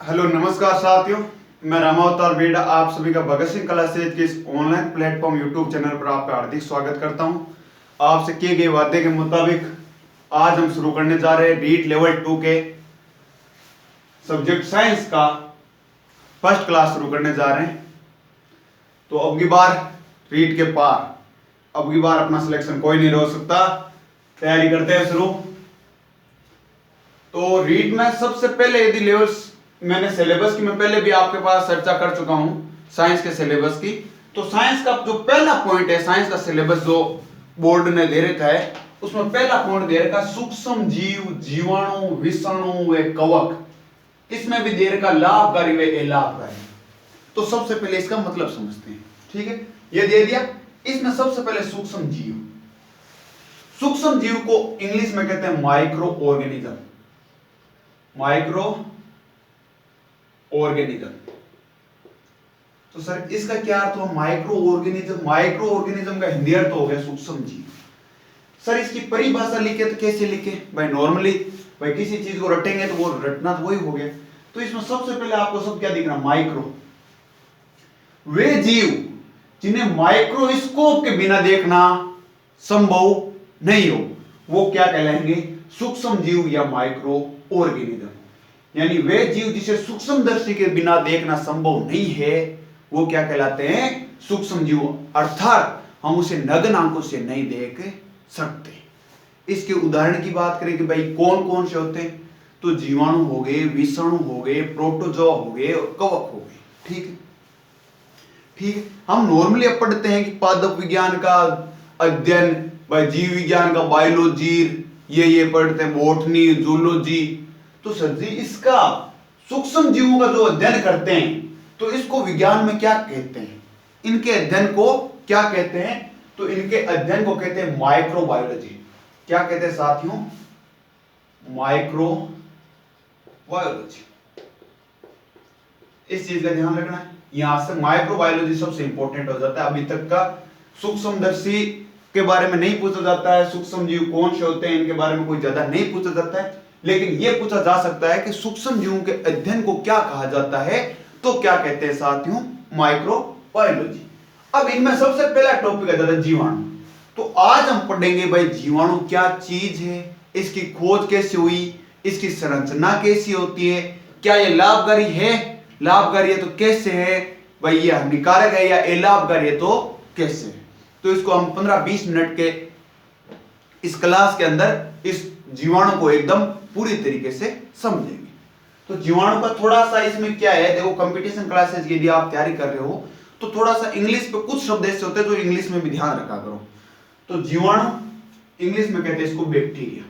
Hello नमस्कार साथियों, मैं रामावतार बेड़ा आप सभी का भगत सिंह क्लासेज के इस ऑनलाइन प्लेटफॉर्म यूट्यूब चैनल पर आपका हार्दिक स्वागत करता हूं। आपसे किए गए वादे के मुताबिक आज हम शुरू करने जा रहे हैं रीट लेवल 2 के सब्जेक्ट साइंस का फर्स्ट क्लास शुरू करने जा रहे हैं। तो अब की बार रीट के पार, अब की बार अपना सिलेक्शन कोई नहीं रोक सकता। तैयारी करते हैं शुरू। तो रीट में सबसे पहले यदि लेवल्स मैंने सिलेबस की मैं पहले भी आपके पास चर्चा कर चुका हूं साइंस के सिलेबस की। तो साइंस का जो पहला पॉइंट है, साइंस का सिलेबस जो बोर्ड ने दे रखा है उसमें पहला पॉइंट दे रखा सूक्ष्म जीव, जीवाणु, विषाणु व कवक। इसमें भी दे रखा लाभकारी व अलाभकारी। तो सबसे पहले इसका मतलब समझते हैं, ठीक है। ये दे दिया। इसमें सबसे पहले सूक्ष्म जीव, सूक्ष्म जीव को इंग्लिश में कहते हैं माइक्रो ऑर्गेनिज्म। Micro organism. तो सर इसका क्या अर्थ हुआ माइक्रो ऑर्गेनिज्म? माइक्रो ऑर्गेनिज्म का हिंदी अर्थ हो गया सूक्ष्म जीव। सर इसकी परिभाषा लिखे तो कैसे लिखे भाई? नॉर्मली भाई किसी चीज को रटेंगे तो वो रटना तो वही हो गया। तो इसमें सबसे पहले आपको सब क्या दिख रहा? माइक्रो। वे जीव जिन्हें माइक्रोस्कोप के बिना देखना संभव नहीं हो वो क्या कहलाएंगे? सूक्ष्म जीव या माइक्रो ऑर्गेनिज्म। यानी वे जीव जिसे सूक्ष्मदर्शी के बिना देखना संभव नहीं है वो क्या कहलाते हैं? सूक्ष्म जीव। अर्थात हम उसे नग्न आंखों से नहीं देख सकते। इसके उदाहरण की बात करें कि भाई कौन कौन से होते हैं, तो जीवाणु हो गए, विषाणु हो गए, प्रोटोजोआ हो गए और कवक हो गए। ठीक है, ठीक है। हम नॉर्मली अब पढ़ते हैं कि पादप विज्ञान का अध्ययन, भाई जीव विज्ञान का बायोलॉजी, ये पढ़ते हैं, बॉटनी, जूलॉजी। तो सर जी इसका सूक्ष्म जीवों का जो अध्ययन करते हैं तो इसको विज्ञान में क्या कहते हैं? इनके अध्ययन को क्या कहते हैं? तो इनके अध्ययन को कहते हैं माइक्रोबायोलॉजी। क्या कहते हैं साथियों? माइक्रोबायोलॉजी। इस चीज का ध्यान रखना है। यहां से माइक्रोबायोलॉजी सबसे इंपॉर्टेंट हो जाता है। अभी तक का सूक्ष्मदर्शी के बारे में नहीं पूछा जाता है, सूक्ष्म जीव कौन से होते हैं इनके बारे में कोई ज्यादा नहीं पूछा जाता है, लेकिन यह पूछा जा सकता है कि सूक्ष्म जीवों के अध्ययन को क्या कहा जाता है? तो क्या कहते हैं साथियों? माइक्रोबायोलॉजी। अब इनमें सबसे पहला टॉपिक है दादा जीवाणु। तो आज हम पढ़ेंगे भाई जीवाणु क्या चीज है, इसकी खोज कैसे हुई, इसकी संरचना कैसी होती है, क्या यह लाभकारी है? लाभकारी है तो कैसे है भाई? यह हानिकारक है या अलाभकारी है तो कैसे है? तो इसको हम 15-20 मिनट के इस क्लास के अंदर इस जीवाणु को एकदम पूरी तरीके से समझेंगे। तो जीवाणु का थोड़ा सा इसमें क्या है, देखो कंपटीशन क्लासेस यदि आप तैयारी कर रहे हो तो थोड़ा सा इंग्लिश पे कुछ शब्द ऐसे होते हैं तो इंग्लिश में भी ध्यान रखा करो। तो जीवाणु इंग्लिश में कहते हैं इसको बैक्टीरिया।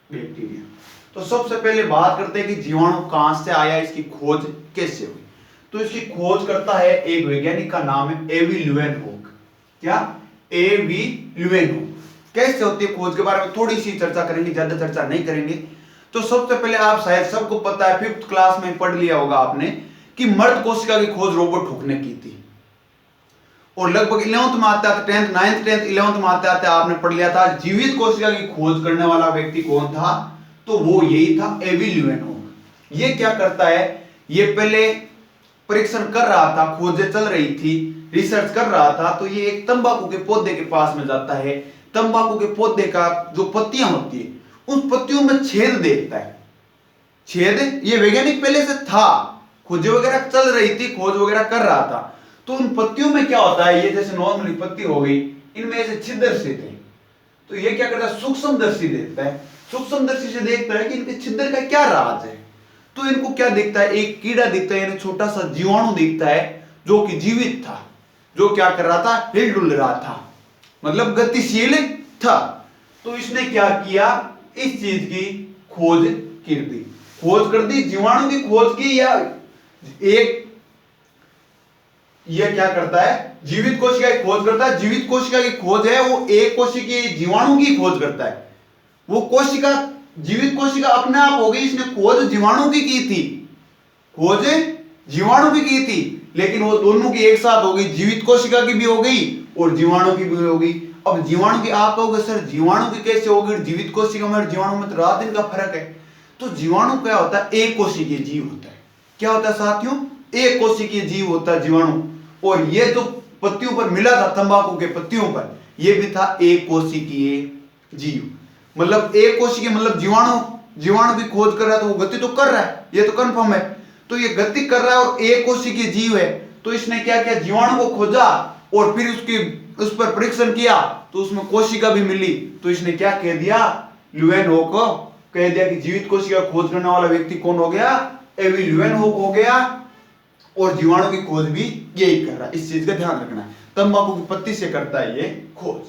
बैक्टीरिया। तो सबसे पहले बात करते हैं कि जीवाणु कहां से आया, इसकी खोज कैसे हुई। तो इसकी खोज करता है एक वैज्ञानिक का नाम है एवी ल्यूवेनहोक। क्या? एवी ल्यूवेनहोक। कैसे होती है खोज के बारे में थोड़ी सी चर्चा करेंगे, ज्यादा चर्चा नहीं करेंगे। तो सबसे पहले आप शायद सबको पता है, 5th क्लास में पढ़ लिया होगा आपने कि मर्द कोशिका की खोज रॉबर्ट हुक ने की थी। और लगभग 11th में आता है, 10th 9th 10th 11th में आते आते आपने पढ़ लिया था जीवित कोशिका की खोज करने वाला व्यक्ति कौन था? तो वो यही था एवी ल्यूवेनहोक। ये क्या करता है? ये पहले परीक्षण कर रहा था, खोजें चल रही थी, रिसर्च कर रहा था। तो ये एक तंबाकू के पौधे के पास में जाता है। तंबाकू के पौधे का जो पत्तियां होती है उन पत्तियों में छेद देखता है। छेद ये वैज्ञानिक पहले से था, खोज वगैरह चल रही थी, खोज वगैरह कर रहा था। तो उन पत्तियों में क्या होता है, ये जैसे नॉर्मली पत्ती हो गई, इनमें ऐसे छिद्र से थे। तो ये क्या करता है? सूक्ष्मदर्शी देखता है। सूक्ष्मदर्शी से देखता है कि इनके छिद्र का क्या राज है। तो इनको क्या दिखता है? एक कीड़ा दिखता है, यानी छोटा सा जीवाणु दिखता है जो कि जीवित था, जो क्या कर रहा था? हिल डुल रहा था, मतलब गतिशील था। तो इसने क्या किया? इस चीज की खोज कर दी। खोज कर दी, जीवाणु की खोज की। या एक यह क्या करता है? जीवित कोशिका की खोज करता है। जीवित कोशिका की खोज है वो एक कोशिकीय जीवाणु की खोज करता है। वो कोशिका जीवित कोशिका अपने आप हो गई, इसने खोज जीवाणु की थी, खोज जीवाणु की थी, लेकिन वो दोनों की एक साथ हो गई। जीवित कोशिका की भी हो गई और जीवाणु की भी हो गई। अब जीवाणु की आप कहोगे सर जीवाणु की कैसे होगी? जीवित कोशिका में और जीवाणु में तो रात दिन का फर्क है। तो जीवाणु क्या होता है? एक कोशिकीय जीव होता है। क्या होता है साथियों, एक कोशिकीय जीव होता है जीवाणु। और ये जो पत्तियों पर मिला था, तंबाकू के पत्तियों पर, ये भी था एक कोशिकीय जीव। मतलब एक कोशिकीय मतलब जीवाणु भी खोज कर रहा है, तो वो गति तो कर रहा है, ये तो कंफर्म है। तो ये गति कर रहा है और एक कोशिकीय जीव है, तो इसने क्या किया, जीवाणु को खोजा और फिर उस पर परीक्षण किया, तो उसमें कोशिका भी मिली। तो इसने क्या कह दिया, ल्यूवेनहोक को कह दिया कि जीवित कोशिका खोज करने वाला व्यक्ति कौन हो गया, एवी ल्यूवेनहोक हो गया। और जीवाणु की खोज भी यही कर रहा है, इस चीज का ध्यान रखना है। तंबाकू की पत्ती से करता है ये खोज।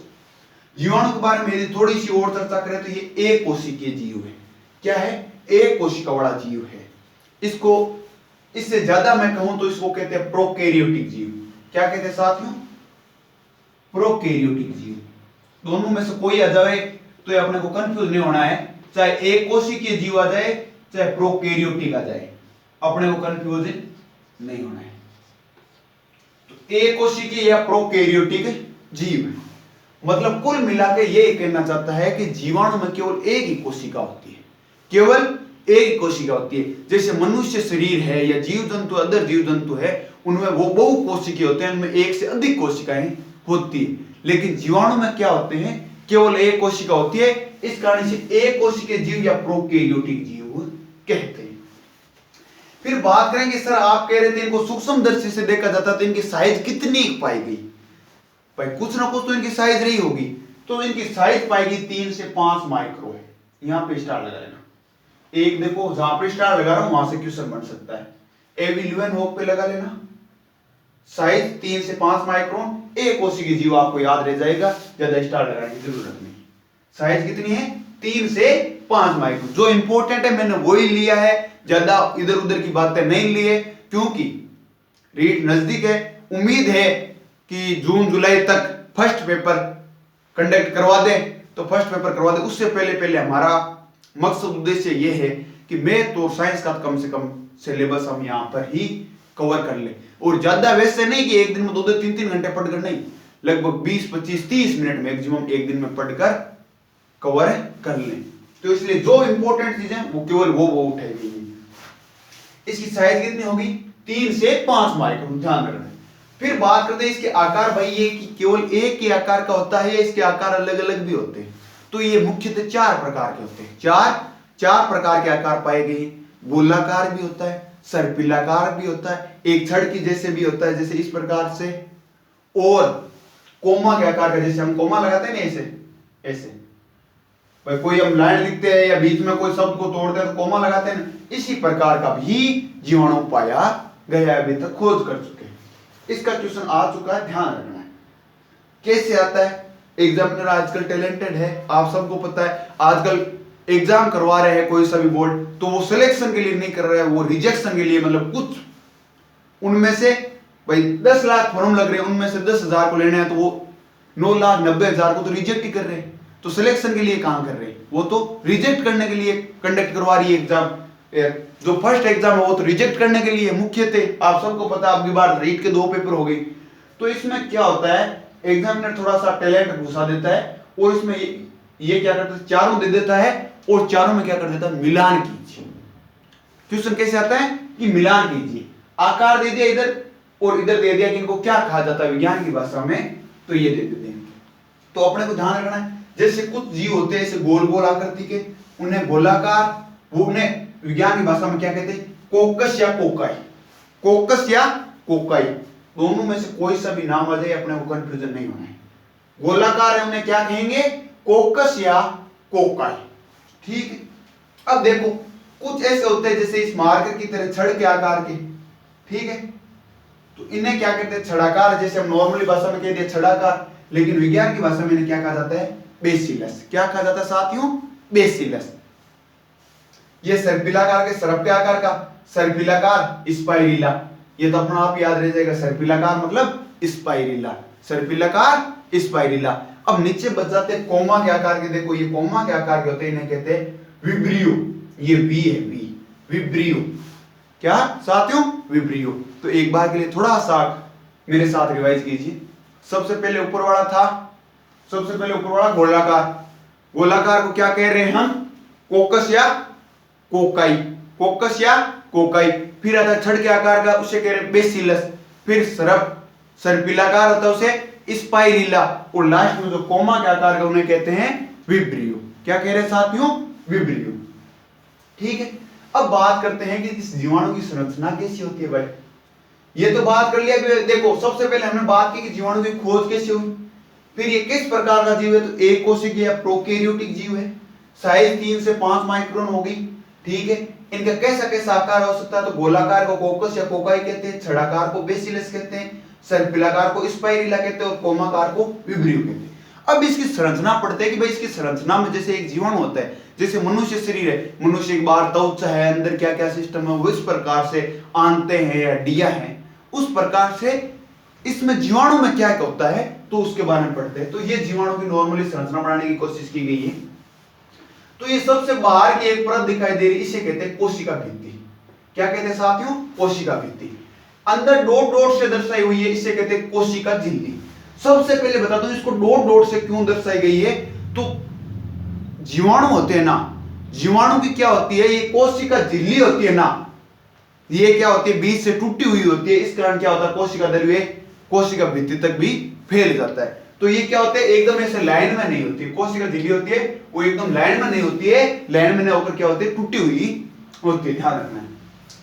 जीवाणु के बारे में यदि थोड़ी सी और चर्चा करें तो ये एक कोशिकीय जीव है। क्या है, एक कोशिका वाला जीव है। इसको इससे ज्यादा मैं कहूं तो इसको कहते हैं प्रोकैरियोटिक जीव। क्या कहते हैं साथियों, प्रोकैरियोटिक जीव। दोनों में से कोई आ जाए तो ये अपने को कंफ्यूज नहीं होना है, चाहे एक कोशिकीय जीव आ जाए चाहे प्रोकैरियोटिक आ जाए, अपने को कंफ्यूज नहीं होना है। तो एक कोशिकीय या प्रोकैरियोटिक जीव है। मतलब कुल मिलाकर ये कहना चाहता है कि जीवाणु में केवल एक ही कोशिका होती है, केवल एक ही कोशिका होती है। जैसे मनुष्य शरीर है या जीव जंतु, अदर जीव जंतु है, उनमें वो बहु कोशिकीय होते हैं, उनमें एक से अधिक कोशिकाएं होती है। लेकिन जीवाणु में क्या होते हैं, केवल एक कोशिका होती है। इस कारण से एक कोशिकीय जीव या प्रोकैरियोटिक जीव कहते हैं। फिर बात करेंगे, सर आप कह रहे थे इनको सूक्ष्म दृष्टि से देखा जाता तो इनकी साइज कितनी पाई गई। भाई कुछ ना कुछ तो इनकी साइज रही होगी, तो इनकी साइज पाएगी 3 से 5 माइक्रो है। यहां पे स्टार लगा लेना, एक देखो जहां पे स्टार लगा रहा हूं वहां से क्वेश्चन बन सकता है। एवी ल्यूवेनहोक पे लगा लेना, साइज 3 से 5 माइक्रोन। एक कोशिकीय जीव आपको याद रह जाएगा, ज्यादा स्टार लगाने की जरूरत नहीं। साइज कितनी है, 3 से 5 माइक्रोन। जो इंपॉर्टेंट है मैंने वही लिया है, ज्यादा इधर उधर की बातें नहीं लिए, क्योंकि रीट नजदीक है। उम्मीद है कि जून जुलाई तक फर्स्ट पेपर कंडक्ट करवा दें, तो फर्स्ट पेपर करवा दें। उससे पहले हमारा मकसद उद्देश्य ये है कि मैथ और साइंस का कम से कम सिलेबस हम यहाँ पर ही कवर कर लें। और ज्यादा वैसे नहीं कि एक दिन में 2-2 3-3 घंटे पढ़कर नहीं, लगभग 20-25-30 मिनट मैक्सिमम एक दिन में पढ़कर कवर कर लें। तो इसलिए जो इंपॉर्टेंट चीजें वो केवल वो उठाएगी। इसकी साइज कितनी होगी, 3 से 5 माइक्रोन, ध्यान रखना। फिर बात करते हैं इसके आकार। भाई ये कि केवल एक के आकार का होता है, इसके आकार अलग अलग भी होते हैं। तो ये मुख्यतः 4 प्रकार के होते हैं। चार प्रकार के आकार पाए गए। गोलाकार भी होता है, सर्पिलाकार भी होता है, एक छड़ की जैसे भी होता है, जैसे इस प्रकार से, और कोमा के आकार का, जैसे हम कोमा लगाते हैं ना ऐसे भाई कोई हम लाइन लिखते हैं या बीच में कोई शब्द को तोड़ते हैं तो कोमा लगाते हैं, इसी प्रकार का भी जीवाणु पाया गया, अभी तक खोज कर चुके हैं। इसका क्वेश्चन आ चुका है, ध्यान रखना है। कैसे आता है, एग्जामिनर आजकल टैलेंटेड है, आप सबको पता है। आजकल एग्जाम करवा रहे हैं कोई सा भी बोर्ड, तो वो सिलेक्शन के लिए नहीं कर रहा है, वो रिजेक्शन के लिए। मतलब कुछ उनमें से भाई 10 लाख फॉर्म लग रहे हैं, उनमें से 10,000 को लेने हैं, तो वो 9,90,000 को तो रिजेक्ट ही कर रहे हैं। तो सिलेक्शन के लिए काम कर रहे हैं, वो तो रिजेक्ट करने के लिए कंडक्ट करवा रही है एग्जाम। जो फर्स्ट एग्जाम है वो तो रिजेक्ट करने के लिए मुख्य थे, आप सबको पता। आपकी बार रीट के 2 पेपर हो गए। तो इसमें क्या होता है, एग्जामिनर थोड़ा सा टैलेंट घुसा देता है और इसमें ये क्या करता है, चारों दे देता है और चारों में क्या कर देता है, मिलान कीजिए। क्वेश्चन कैसे आता है कि मिलान कीजिए, आकार दे दिया इधर और इधर दे दिया कि इनको क्या कहा जाता है विज्ञान की भाषा में, तो ये दे देते हैं। तो अपने को ध्यान रखना है, जैसे कुछ जीव होते हैं ऐसे गोल गोल आकृति के, उन्हें गोलाकार, वो उन्हें विज्ञान की भाषा में क्या कहते हैं, कोकस या कोकाई। कोकस या कोकाई, दोनों में से कोई सा भी नाम आ जाए, अपने को कंफ्यूजन नहीं होना है। गोलाकार है उन्हें क्या कहेंगे, कोकस या कोकाई। ठीक है। अब देखो कुछ ऐसे होते हैं जैसे इस मार्कर की तरह छड़ के आकार के, ठीक है, तो इन्हें क्या कहते हैं, छड़ाकार। जैसे हम नॉर्मली भाषा में कह दिया छड़ाकार, लेकिन विज्ञान की भाषा में इन्हें क्या कहा जाता है, बेसिलस। क्या कहा जाता है साथियों, बेसिलस। ये सर्पिलाकार के सरप के आकार का, सर्पिलाकार स्पाइरिला, ये तो अपना आप याद रह जाएगा। सर्पिलाकार मतलब स्पाइरिला, सर्पिलाकार स्पाइरिला। अब नीचे बच जाते हैं कोमा के आकार के। देखो ये कोमा के आकार के होते हैं, इन्हें कहते हैं विब्रियो। ये वी है, वी, विब्रियो। क्या साथियों, विब्रियो। तो एक बार के लिए थोड़ा सा मेरे साथ रिवाइज कीजिए। सबसे पहले ऊपर वाला था, सबसे पहले ऊपर वाला गोलाकार। गोलाकार को क्या कह रहे हैं हम, कोकस या कोकाई। कोकस या कोकाई। फिर आता है छड़ के आकार का, उसे कह रहे हैं बेसिलस। फिर सर्पिलाकार होता है उसे स्पाइरिला। और लास्ट में जो कोमा के आकार का उन्हें कहते हैं विब्रियो। क्या कह रहे हैं साथियों? विब्रियो। ठीक है, अब बात करते हैं कि इस जीवाणु की संरचना कैसी होती है भाई। ये तो बात कर लिया कि देखो सबसे पहले हमने बात की कि जीवाणु की खोज कैसे हुई, फिर ये किस प्रकार का जीव है, तो एक कोशिकीय या प्रोकैरियोटिक जीव है, साइज 3 से 5 माइक्रोन होगी। ठीक है, इनका कैसा कैसा आकार हो सकता है, तो गोलाकार को कोकस या कोकाई कहते हैं, छड़ाकार को बेसिलस कहते हैं, सर्पिलाकार को स्पाइरिला कहते हैं और कोमाकार को विब्रियो कहते हैं। अब इसकी संरचना पढ़ते हैं कि भाई इसकी संरचना में जैसे एक जीवाणु होता है, जैसे मनुष्य शरीर है, मनुष्य एक बार त्वचा है, अंदर क्या क्या सिस्टम है वो इस प्रकार से आंते हैं, हड्डियां हैं, उस प्रकार से इसमें जीवाणु में क्या होता है तो उसके बारे में पढ़ते हैं। तो ये जीवाणु की नॉर्मली संरचना बनाने की कोशिश की गई है। तो ये सबसे बाहर की एक परत दिखाई दे रही है, इसे कहते हैं कोशिका भित्ति। क्या कहते हैं साथियों? कोशिका भित्ति। अंदर डॉट डॉट से दर्शाई हुई है, इसे कहते हैं कोशिका झिल्ली। सबसे पहले बता दूं इसको डॉट डॉट से क्यों दर्शाई गई है, तो जीवाणु होते हैं ना, जीवाणु की क्या होती है, ये कोशिका झिल्ली होती है ना, ये क्या होती है, बीच से टूटी हुई होती है, इस कारण क्या होता है कोशिका द्रव्य कोशिका भित्ति तक भी फैल जाता है। तो ये क्या होता है, एकदम ऐसे लाइन में नहीं होती, कोशिका झिल्ली होती है वो एकदम लाइन में नहीं होती है, लाइन में नहीं होकर क्या होती है टूटी हुई होती है, ध्यान रखना।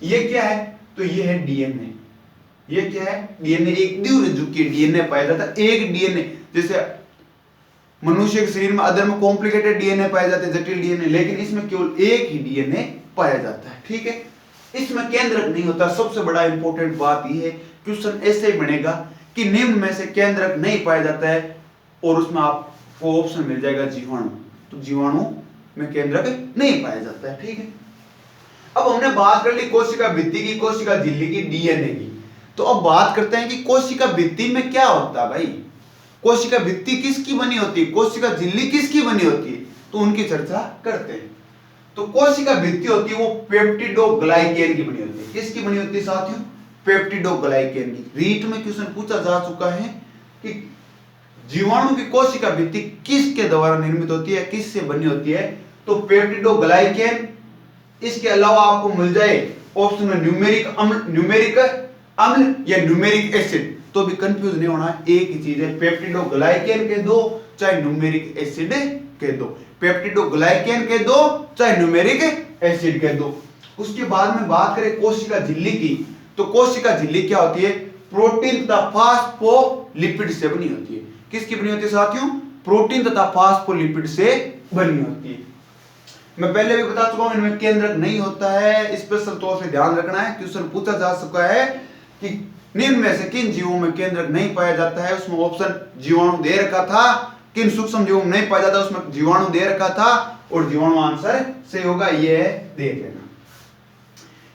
ये क्या है, तो ये है डीएनए। ये क्या है, डीएनए। एक द्विरुजुक की डीएनए पाया जाता है, एक डीएनए। जैसे मनुष्य के शरीर में अदर में कॉम्प्लिकेटेड डीएनए पाए जाते हैं, जटिल डीएनए, लेकिन इसमें केवल एक ही डीएनए पाया जाता है। ठीक है, इसमें केंद्रक नहीं होता। सबसे बड़ा इंपॉर्टेंट बात यह है, क्वेश्चन ऐसे ही बनेगा कि निम्न में से केंद्रक नहीं पाया जाता है, और उसमें आपको ऑप्शन मिल जाएगा जीवाणु। तो जीवाणु में केंद्रक नहीं पाया जाता है। ठीक है, अब हमने बात कर ली कोशिका भित्ति की, कोशिका झिल्ली की, डीएनए की। तो अब बात करते हैं कि कोशिका भित्ति में क्या होता है भाई, कोशिका भित्ति किसकी बनी होती है, कोशिका झिल्ली किसकी बनी होती है, तो उनकी चर्चा करते हैं। तो कोशिका भित्ति होती है वो पेप्टिडोग्लाइकेन की बनी होती है। किसकी बनी होती है साथियों? पेप्टिडोग्लाइकेन की। रीट में क्वेश्चन पूछा जा चुका है कि जीवाणु की कोशिका भित्ति किसके द्वारा निर्मित होती है, किससे बनी होती है, तो पेप्टिडोग्लाइकेन। इसके अलावा आपको मिल जाए ऑप्शन में न्यूमेरिक अम्ल या न्यूमेरिक एसिड, तो भी कंफ्यूज नहीं होना, एक ही चीज है, पेप्टिडोग्लाइकेन के दो चाहे न्यूमेरिक एसिड के दो, पेप्टिडोग्लाइकेन के दो चाहे न्यूमेरिक एसिड के दो। उसके बाद में बात करें कोशिका झिल्ली की, तो कोशिका झिल्ली क्या होती है, प्रोटीन तथा फास्फोलिपिड से बनी होती है। किसकी बनी होती है साथियों? प्रोटीन तथा फास्फोलिपिड से बनी होती है। मैं पहले भी बता चुका हूं इनमें केंद्रक नहीं होता है, स्पेशल तौर से ध्यान रखना है, क्वेश्चन पूछा जा चुका है कि निम्न में से किन जीवों में केंद्रक नहीं पाया जाता है। उसमें ऑप्शन जीवाणु दे रखा था, किन सूक्ष्म जीवों में नहीं पाया जाता उसमें जीवाणु दे रखा था, और जीवाणु आंसर से होगा, ये देख लेना।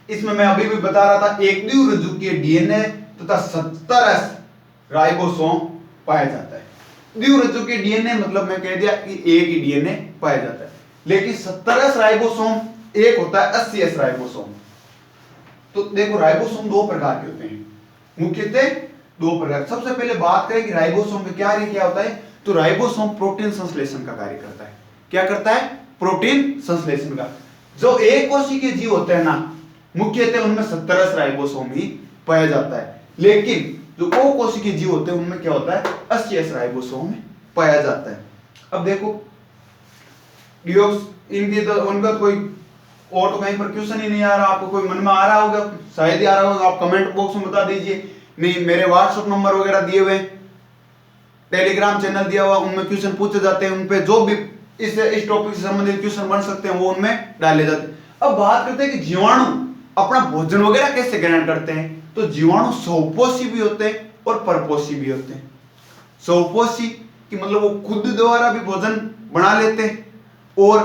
इसमें मैं अभी भी बता रहा था एक द्विरुजुक के डीएनए तथा 70 राइबोसोम पाया जाता है। द्विरुजुक के डीएनए मतलब मैं कह दिया कि एक ही डीएनए पाया जाता है, लेकिन 70 राइबोसोम एक होता है 80 राइबोसोम। तो देखो राइबोसोम दो प्रकार के होते हैं, मुख्यतः दो प्रकार। सबसे पहले बात करें कि राइबोसोम में क्या होता है, तो राइबोसोम प्रोटीन संश्लेषण का कार्य करता है। क्या करता है? प्रोटीन संश्लेषण का। जो एक कोशिकीय जीव होते हैं ना, मुख्यतः उनमें 70 राइबोसोम ही पाया जाता है, लेकिन जो कोशिकीय जीव होते हैं उनमें क्या होता है, 80 राइबोसोम पाया जाता है। अब देखो इनकी तो उनका कोई और तो कहीं पर क्वेश्चन ही नहीं आ रहा, आपको कोई मन में आ रहा होगा, शायद ही आ रहा होगा, आप कमेंट बॉक्स में बता दीजिए। नहीं, मेरे व्हाट्सएप नंबर वगैरह दिए हुए, टेलीग्राम चैनल दिया हुआ, उनमें क्वेश्चन पूछे जाते हैं, उनपे जो भी इस टॉपिक से संबंधित क्वेश्चन बन सकते हैं वो उनमें डाले जाते हैं। अब बात करते हैं कि जीवाणु अपना भोजन वगैरह कैसे ग्रहण करते हैं, तो जीवाणु स्वपोषी भी होते हैं और परपोषी भी होते हैं। स्वपोषी कि मतलब वो खुद द्वारा भी भोजन बना लेते हैं, और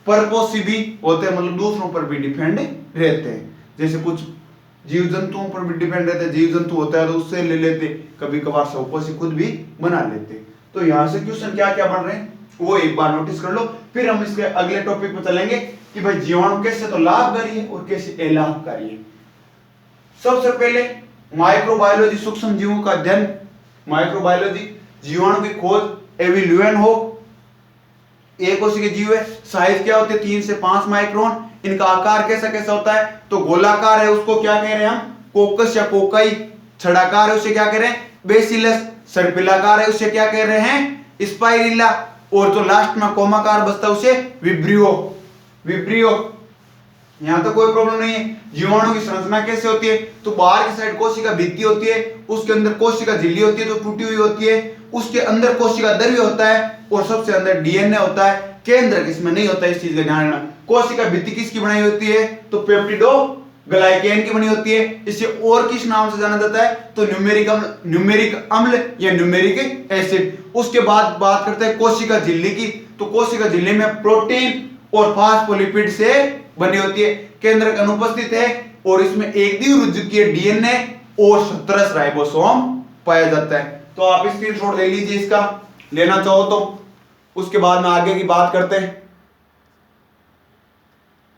परपोषी भी होते हैं, मतलब दूसरों पर भी डिपेंड रहते हैं। जैसे कुछ जीव जंतुओं पर भी डिपेंड रहते हैं, जीव जंतु होता है तो उससे ले लेते, कभी कभार स्वपोषी खुद भी बना लेते। तो यहां से क्वेश्चन क्या क्या बन रहे हैं वो एक बार नोटिस कर लो, फिर हम इसके अगले टॉपिक पर चलेंगे कि भाई जीवाणु कैसे तो लाभकारी है और कैसे अलाभकारी है। सबसे पहले माइक्रोबायोलॉजी, सूक्ष्म जीवों का अध्ययन, माइक्रोबायोलॉजी, जीवाणु की खोज, एविल्यूएन हो, एक कोशिकीय जीव है, साइज क्या होते हैं 3 से 5 माइक्रोन, इनका आकार कैसा कैसा होता है, तो गोलाकार है उसको क्या कह रहे हैं हम, कोकस या कोकाई। छड़ाकार है उसे क्या कह रहे हैं, बेसिलस। सर्पिलाकार है उसे क्या कह रहे हैं, स्पाइरिला। और जो लास्ट में कोमाकार बचता है उसे विब्रियो। विब्रियो, यहां तो कोई प्रॉब्लम नहीं है। जीवाणु की संरचना कैसे होती है, तो बाहर की साइड कोशिका भित्ति होती है, उसके अंदर कोशिका झिल्ली होती है जो टूटी हुई होती है, उसके अंदर कोशिका द्रव्य होता है और सबसे अंदर डीएनए होता है। केंद्र किसमें नहीं होता, इस चीज का ध्यान रखना। कोशिका भित्ति किसकी बनाई होती है, तो पेप्टिडो ग्लाइकेन की बनी होती है। इसे और किस नाम से जाना जाता है, तो न्यूमेरिक अम्ल या न्यूमेरिक एसिड। उसके बाद बात करते हैं कोशिका झिल्ली की, तो कोशिका झिल्ली में प्रोटीन और फास्फोलिपिड से बनी होती है। केंद्रक अनुपस्थित है और इसमें एक द्विरुज्जुकीय डीएनए और 17 राइबोसोम पाया जाता है। तो आप स्क्रीनशॉट ले लीजिए इसका, लेना चाहो तो। उसके बाद में आगे की बात करते हैं।